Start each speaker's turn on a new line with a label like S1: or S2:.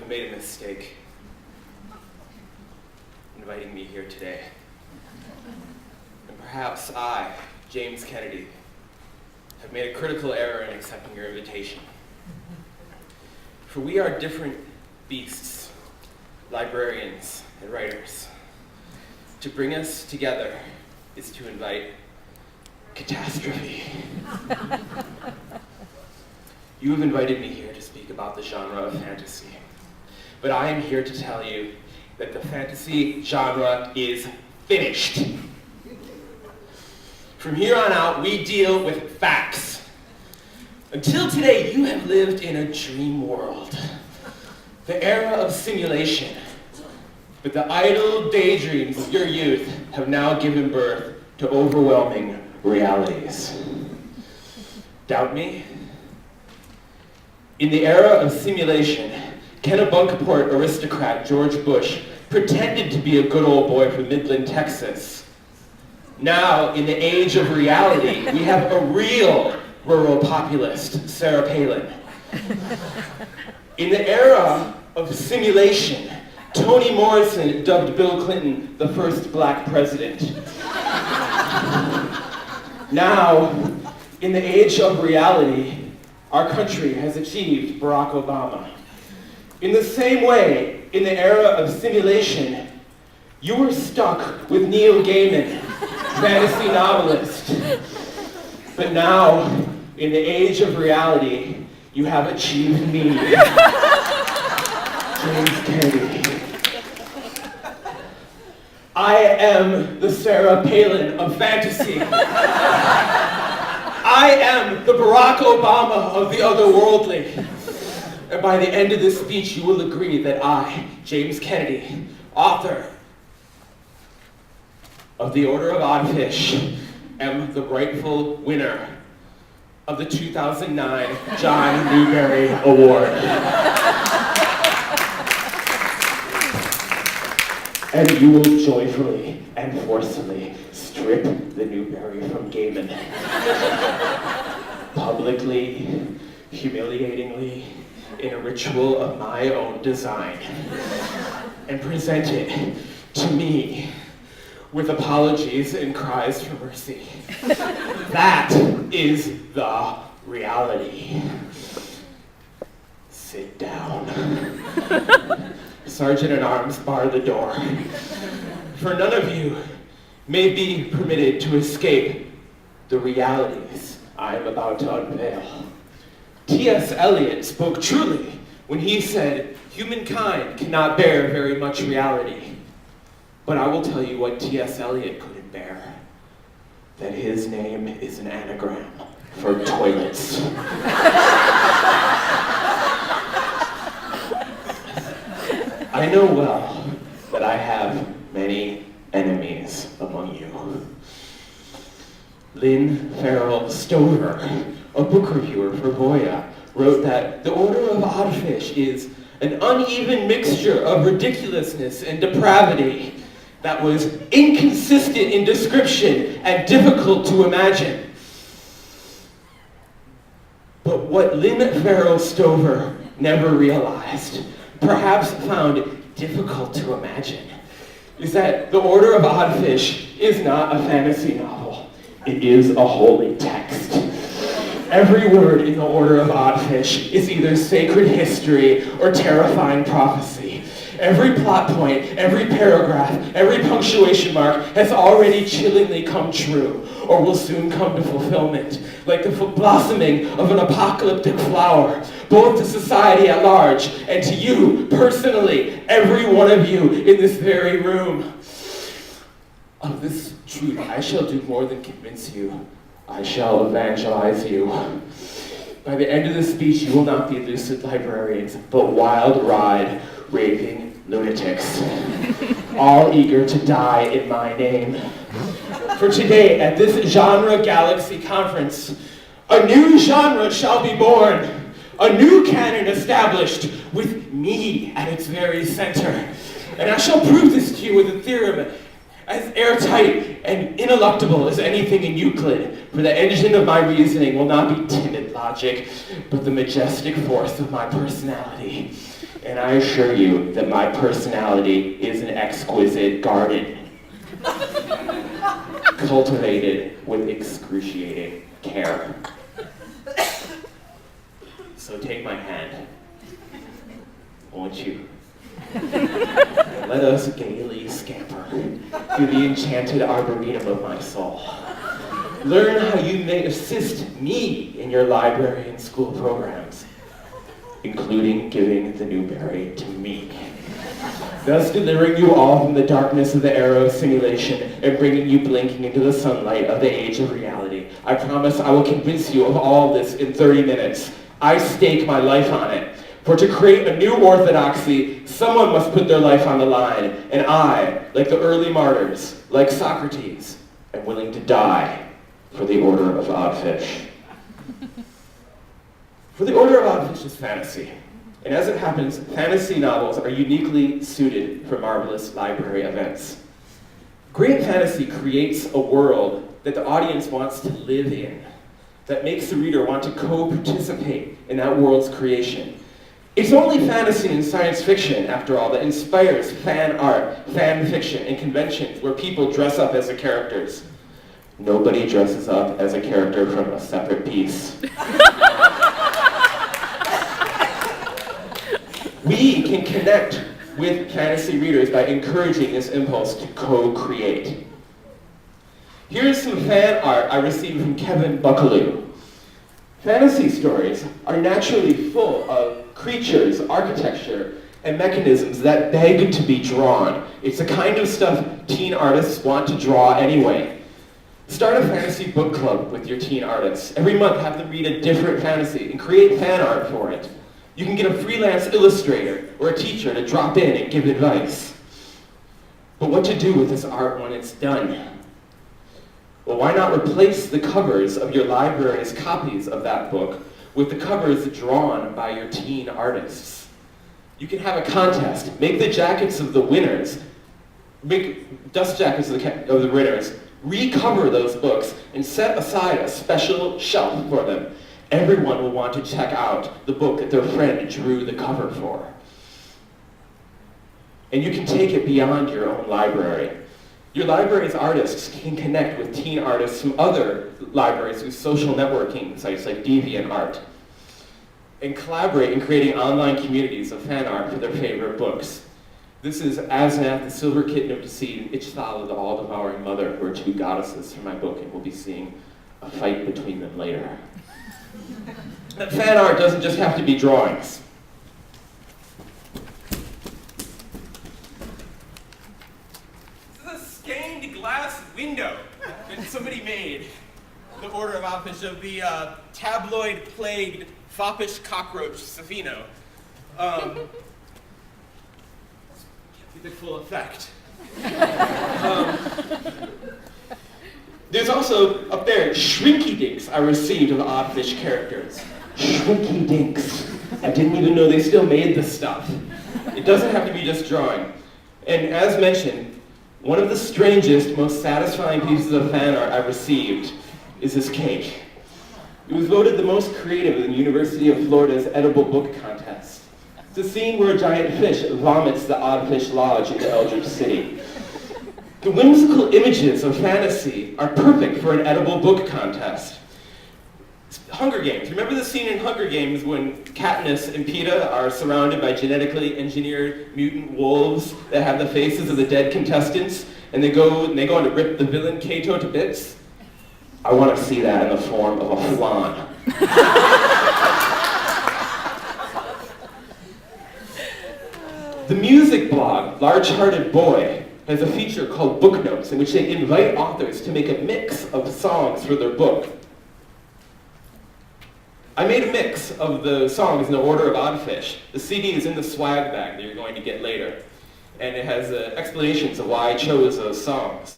S1: have made a mistake inviting me here today. And perhaps I, James Kennedy, have made a critical error in accepting your invitation. For we are different beasts, librarians and writers. To bring us together is to invite catastrophe. You have invited me here to speak about the genre of fantasy, but I am here to tell you that the fantasy genre is finished. From here on out, we deal with facts. Until today, you have lived in a dream world, the era of simulation. But the idle daydreams of your youth have now given birth to overwhelming realities. Doubt me? In the era of simulation, Kennebunkport aristocrat George Bush pretended to be a good old boy from Midland, Texas. Now, in the age of reality, we have a real rural populist, Sarah Palin. In the era of simulation, Toni Morrison dubbed Bill Clinton the first black president. Now, in the age of reality, our country has achieved Barack Obama. In the same way, in the era of simulation, you were stuck with Neil Gaiman, fantasy novelist. But now, in the age of reality, you have achieved me, James Kennedy. I am the Sarah Palin of fantasy. I am the Barack Obama of the otherworldly. And by the end of this speech, you will agree that I, James Kennedy, author of The Order of Odd Fish, am the rightful winner of the 2009 John Newbery Award. And you will joyfully and forcefully strip the Newbery from Gaiman. Publicly, humiliatingly, in a ritual of my own design. And present it to me with apologies and cries for mercy. That is the reality. Sit down. Sergeant-at-Arms, bar the door. For none of you may be permitted to escape the realities I am about to unveil. T.S. Eliot spoke truly when he said, humankind cannot bear very much reality. But I will tell you what T.S. Eliot couldn't bear, that his name is an anagram for toilets. I know well that I have many enemies among you. Lynn Farrell Stover, a book reviewer for Voya, wrote that The Order of Odd Fish is an uneven mixture of ridiculousness and depravity that was inconsistent in description and difficult to imagine. But what Lynn Farrell Stover never realized, perhaps found difficult to imagine, is that The Order of Odd Fish is not a fantasy novel. It is a holy text. Every word in The Order of Odd Fish is either sacred history or terrifying prophecy. Every plot point, every paragraph, every punctuation mark has already chillingly come true, or will soon come to fulfillment, like the blossoming of an apocalyptic flower, both to society at large and to you, personally, every one of you in this very room. Of this truth, I shall do more than convince you. I shall evangelize you. By the end of this speech, you will not be lucid librarians, but wild-eyed, raving lunatics, all eager to die in my name. For today, at this Genre Galaxy Conference, a new genre shall be born, a new canon established with me at its very center. And I shall prove this to you with a theorem as airtight and ineluctable as anything in Euclid, for the engine of my reasoning will not be timid logic, but the majestic force of my personality. And I assure you that my personality is an exquisite garden, cultivated with excruciating care. So take my hand, won't you? Let us gaily scamper through the enchanted arboretum of my soul. Learn how you may assist me in your library and school programs, including giving the Newberry to me, thus delivering you all from the darkness of the arrow simulation and bringing you blinking into the sunlight of the age of reality. I promise I will convince you of all this in 30 minutes. I stake my life on it. For to create a new orthodoxy, someone must put their life on the line, and I, like the early martyrs, like Socrates, am willing to die for the Order of Oddfish. For the Order of Oddfish is fantasy. And as it happens, fantasy novels are uniquely suited for marvelous library events. Great fantasy creates a world that the audience wants to live in, that makes the reader want to co-participate in that world's creation. It's only fantasy and science fiction, after all, that inspires fan art, fan fiction, and conventions where people dress up as the characters. Nobody dresses up as a character from a separate piece. We can connect with fantasy readers by encouraging this impulse to co-create. Here's some fan art I received from Kevin Buckaloo. Fantasy stories are naturally full of creatures, architecture, and mechanisms that beg to be drawn. It's the kind of stuff teen artists want to draw anyway. Start a fantasy book club with your teen artists. Every month have them read a different fantasy and create fan art for it. You can get a freelance illustrator or a teacher to drop in and give advice. But what to do with this art when it's done? Well, why not replace the covers of your library's copies of that book with the covers drawn by your teen artists? You can have a contest. Make the jackets of the winners, make dust jackets of the winners, recover those books, and set aside a special shelf for them. Everyone will want to check out the book that their friend drew the cover for. And you can take it beyond your own library. Your library's artists can connect with teen artists from other libraries through social networking sites like DeviantArt, and collaborate in creating online communities of fan art for their favorite books. This is Asenath, the Silver Kitten of Deceit, and Ichthala, the all-devouring mother, who are two goddesses from my book, and we'll be seeing a fight between them later. But fan art doesn't just have to be drawings. This is a stained glass window that somebody made. The Order of Oddfish of the tabloid-plagued foppish cockroach Safino. The full effect. There's also, up there, Shrinky Dinks I received of Oddfish characters. Shrinky Dinks. I didn't even know they still made this stuff. It doesn't have to be just drawing. And as mentioned, one of the strangest, most satisfying pieces of fan art I received is this cake. It was voted the most creative in the University of Florida's Edible Book Contest. It's a scene where a giant fish vomits the Oddfish Lodge into Eldritch City. The whimsical images of fantasy are perfect for an edible book contest. Hunger Games. Remember the scene in Hunger Games when Katniss and Peeta are surrounded by genetically engineered mutant wolves that have the faces of the dead contestants, and they go on to rip the villain Kato to bits? I want to see that in the form of a flan. The music blog, Large Hearted Boy, has a feature called Book Notes, in which they invite authors to make a mix of songs for their book. I made a mix of the songs in the Order of Oddfish. The CD is in the swag bag that you're going to get later, and it has explanations of why I chose those songs.